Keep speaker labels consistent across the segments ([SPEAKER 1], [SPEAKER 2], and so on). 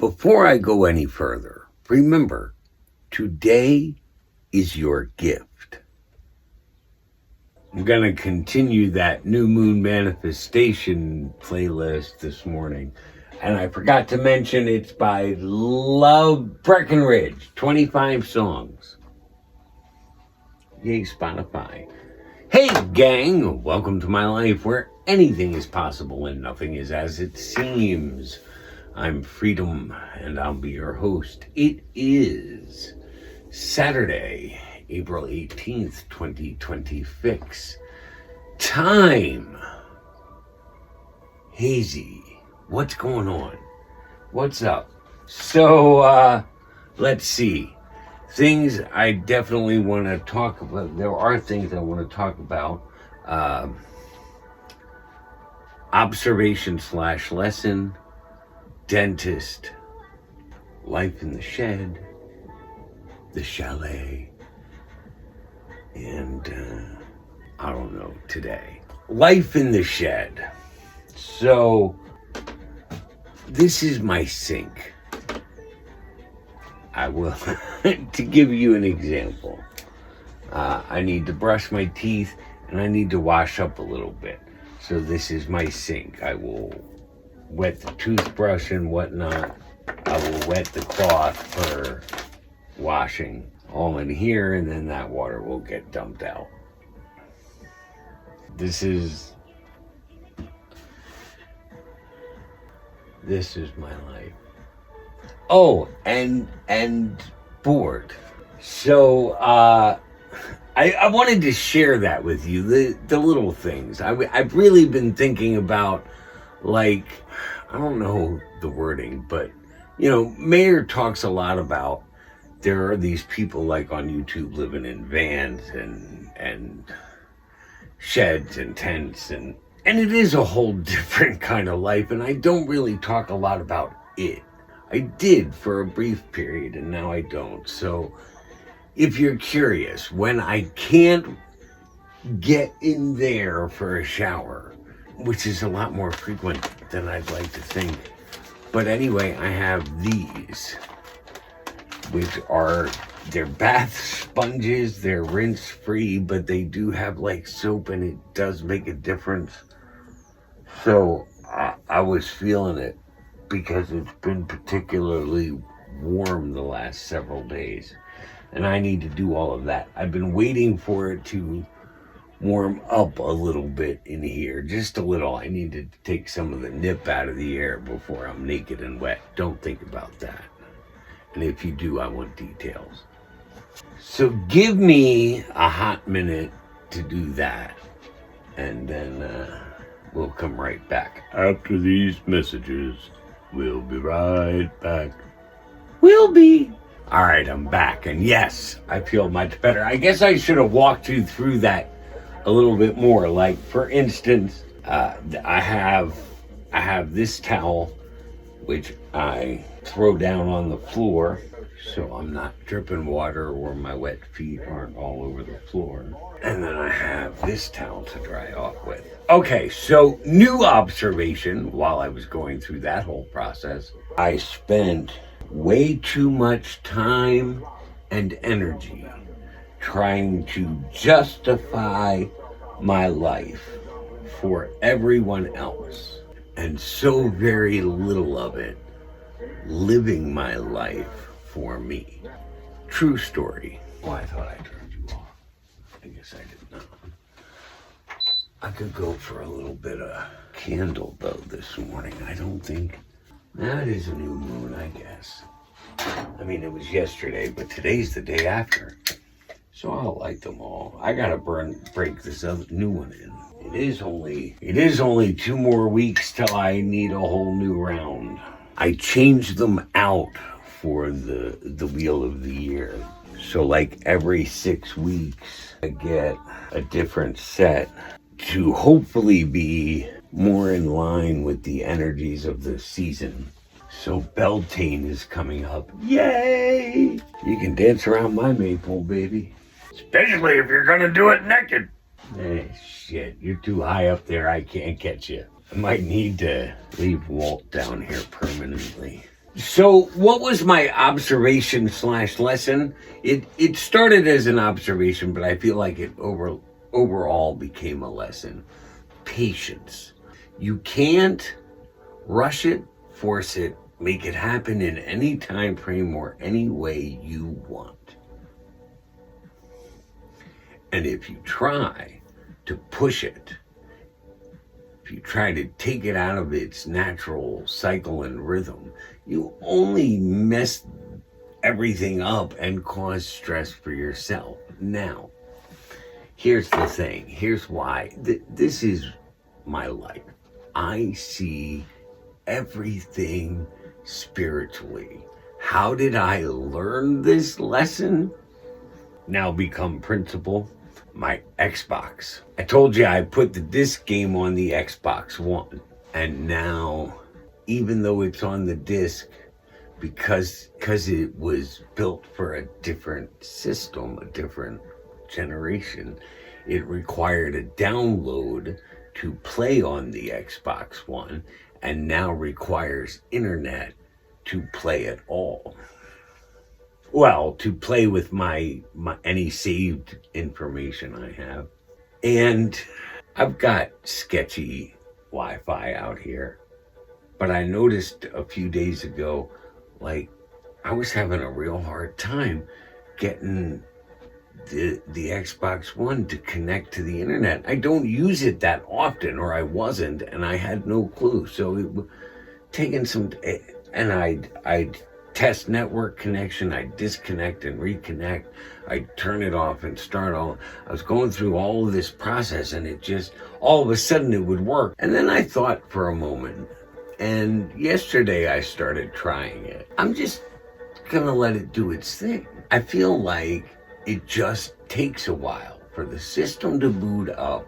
[SPEAKER 1] Before I go any further, remember, today is your gift. I'm going to continue that new moon manifestation playlist this morning. And I forgot to mention it's by Love Breckenridge, 25 songs. Yay, Spotify. Hey, gang, welcome to my life where anything is possible and nothing is as it seems. I'm Freedom, and I'll be your host. It is Saturday, April 18th, 2026. Time. Hazy. What's going on? What's up? So, let's see. Things I definitely want to talk about. There are things I want to talk about. Observation/lesson. Dentist, life in the shed, the chalet, and I don't know, today. Life in the shed. So, this is my sink. I will, to give you an example, I need to brush my teeth and I need to wash up a little bit. So this is my sink. I will wet the toothbrush and whatnot. I will wet the cloth for washing all in here, and then that water will get dumped out. This is my life. Oh, and bored. So I wanted to share that with you, the little things. I've really been thinking about, like, I don't know the wording, but, you know, Mayer talks a lot about there are these people like on YouTube living in vans and sheds and tents, and it is a whole different kind of life, and I don't really talk a lot about it. I did for a brief period, and now I don't. So if you're curious, when I can't get in there for a shower, which is a lot more frequent than I'd like to think. But anyway, I have these, which are, they're bath sponges, they're rinse-free, but they do have like soap, and it does make a difference. So I was feeling it because it's been particularly warm the last several days, and I need to do all of that. I've been waiting for it to warm up a little bit in here, just a little. I need to take some of the nip out of the air before I'm naked and wet. Don't think about that. And if you do, I want details. So give me a hot minute to do that, and then we'll come right back. After these messages, we'll be right back. We'll be. All right, I'm back, and yes, I feel much better. I guess I should have walked you through that a little bit more. Like, for instance, I have this towel, which I throw down on the floor so I'm not dripping water or my wet feet aren't all over the floor. And then I have this towel to dry off with. Okay, so new observation while I was going through that whole process. I spent way too much time and energy trying to justify my life for everyone else, and so very little of it living my life for me. True story. Oh, I thought I turned you off. I guess I did not. I could go for a little bit of candle though this morning. I don't think that is a new moon, I guess. I mean, it was yesterday, but today's the day after. So I'll light them all. I gotta break this other new one in. It is only 2 more weeks till I need a whole new round. I changed them out for the wheel of the year. So like every 6 weeks, I get a different set to hopefully be more in line with the energies of the season. So Beltane is coming up. Yay! You can dance around my maypole, baby. Especially if you're gonna do it naked. Hey, shit, you're too high up there, I can't catch you. I might need to leave Walt down here permanently. So what was my observation slash lesson? It started as an observation, but I feel like it overall became a lesson. Patience. You can't rush it, force it, make it happen in any time frame or any way you want. And if you try to push it, if you try to take it out of its natural cycle and rhythm, you only mess everything up and cause stress for yourself. Now, here's the thing. Here's why. This is my life. I see everything spiritually. How did I learn this lesson? Now become principal. My Xbox. I told you I put the disc game on the Xbox One. And now, even though it's on the disc, because it was built for a different system, a different generation, it required a download to play on the Xbox One, and now requires internet to play at all. Well, to play with my any saved information I have. And I've got sketchy Wi-Fi out here. But I noticed a few days ago, like, I was having a real hard time getting the Xbox One to connect to the internet. I don't use it that often, or I wasn't, and I had no clue. So it taking some, and I'd test network connection, I'd disconnect and reconnect, I'd turn it off and start all. I was going through all of this process, and it just, all of a sudden it would work. And then I thought for a moment, and yesterday I started trying it. I'm just gonna let it do its thing. I feel like it just takes a while for the system to boot up,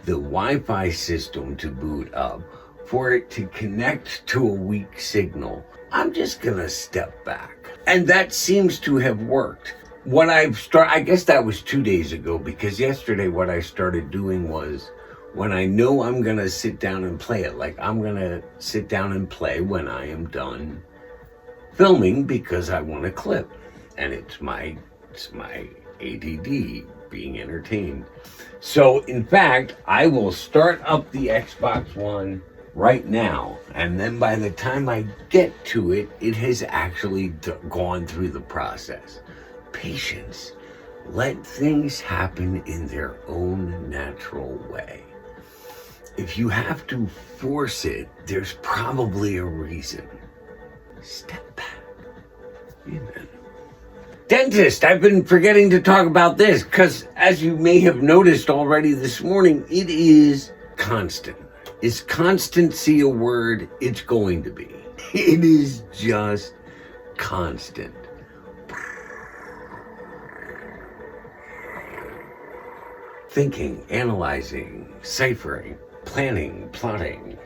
[SPEAKER 1] the Wi-Fi system to boot up, for it to connect to a weak signal. I'm just gonna step back. And that seems to have worked. I guess that was 2 days ago, because yesterday what I started doing was, when I know I'm gonna sit down and play it, like I'm gonna sit down and play when I am done filming, because I want a clip. And it's my ADD being entertained. So in fact, I will start up the Xbox One right now, and then by the time I get to it, it has actually gone through the process. Patience. Let things happen in their own natural way. If you have to force it, there's probably a reason. Step back. Amen. Dentist, I've been forgetting to talk about this, because as you may have noticed already this morning, it is constant. Is constancy a word? It's going to be. It is just constant. Thinking, analyzing, ciphering, planning, plotting.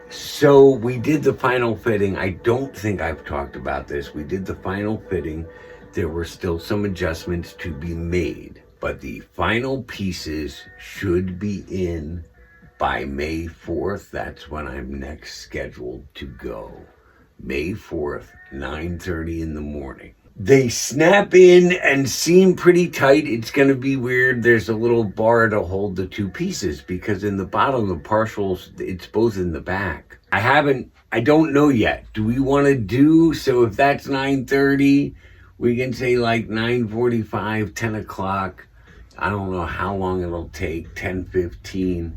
[SPEAKER 1] So we did the final fitting. I don't think I've talked about this. We did the final fitting. There were still some adjustments to be made, but the final pieces should be in by May 4th. That's when I'm next scheduled to go. May 4th, 9:30 in the morning. They snap in and seem pretty tight. It's going to be weird. There's a little bar to hold the two pieces, because in the bottom, the partials, it's both in the back. I don't know yet. Do we want to do, so if that's 9:30, we can say like 9:45, 10 o'clock. I don't know how long it'll take, 10:15.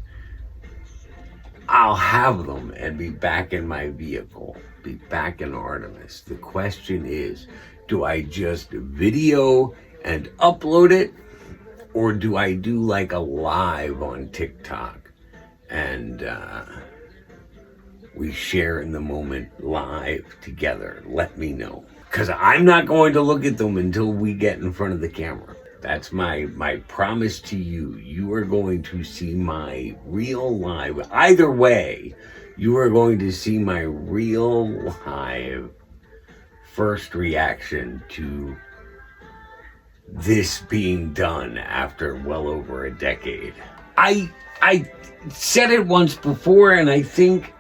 [SPEAKER 1] I'll have them and be back in my vehicle, be back in Artemis. The question is, do I just video and upload it, or do I do like a live on TikTok and we share in the moment live together? Let me know, because I'm not going to look at them until we get in front of the camera. That's my promise to you. You are going to see my real live. Either way, you are going to see my real live first reaction to this being done after well over a decade. I said it once before, and I think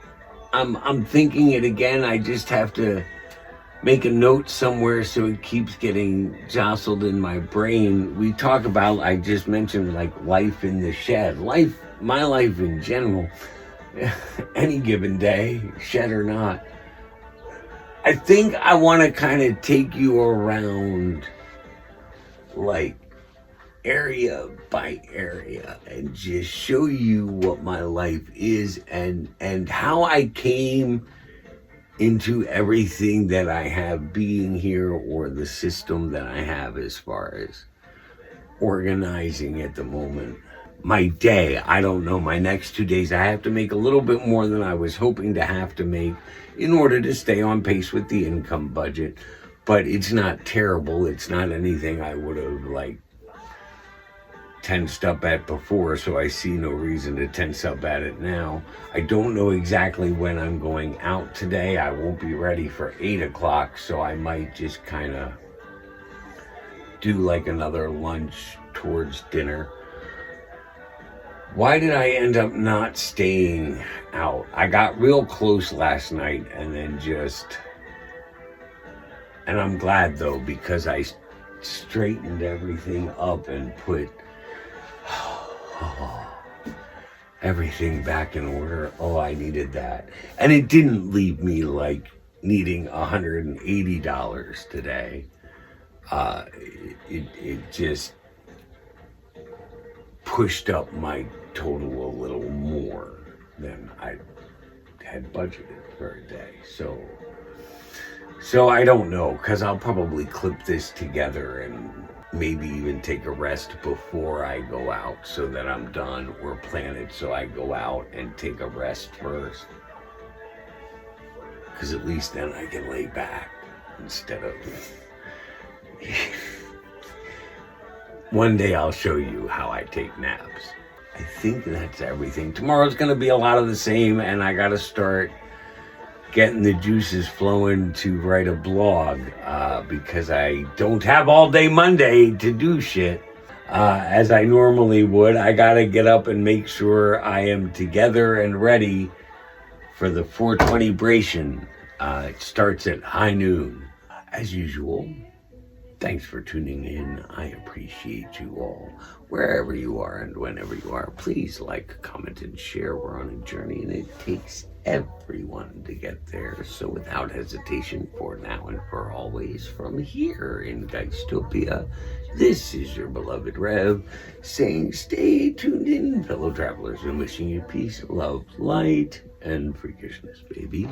[SPEAKER 1] I'm thinking it again. I just have to make a note somewhere so it keeps getting jostled in my brain. We talk about, I just mentioned, like, life in the shed. My life in general, any given day, shed or not. I think I want to kind of take you around, like, area by area and just show you what my life is and how I came into everything that I have being here, or the system that I have as far as organizing at the moment. My day, I don't know, my next 2 days, I have to make a little bit more than I was hoping to have to make in order to stay on pace with the income budget. But it's not terrible. It's not anything I would have, like, tensed up at before, so I see no reason to tense up at it now. I don't know exactly when I'm going out today. I won't be ready for 8 o'clock, so I might just kind of do like another lunch towards dinner. Why did I end up not staying out? I got real close last night and I'm glad though, because I straightened everything up and put everything back in order. Oh, I needed that. And it didn't leave me like needing $180 today. It just pushed up my total a little more than I had budgeted for a day. So I don't know, because I'll probably clip this together and maybe even take a rest before I go out so that I'm done, or plan it so I go out and take a rest first. Because at least then I can lay back instead of... One day I'll show you how I take naps. I think that's everything. Tomorrow's going to be a lot of the same, and I got to start getting the juices flowing to write a blog, because I don't have all day Monday to do shit as I normally would. I gotta get up and make sure I am together and ready for the 420 Bration. It starts at high noon. As usual, thanks for tuning in. I appreciate you all. Wherever you are and whenever you are, please like, comment, and share. We're on a journey, and it takes everyone to get there. So without hesitation, for now and for always, from here in Geistopia, this is your beloved Rev, saying stay tuned in, fellow travelers, and wishing you peace, love, light, and freakishness, baby.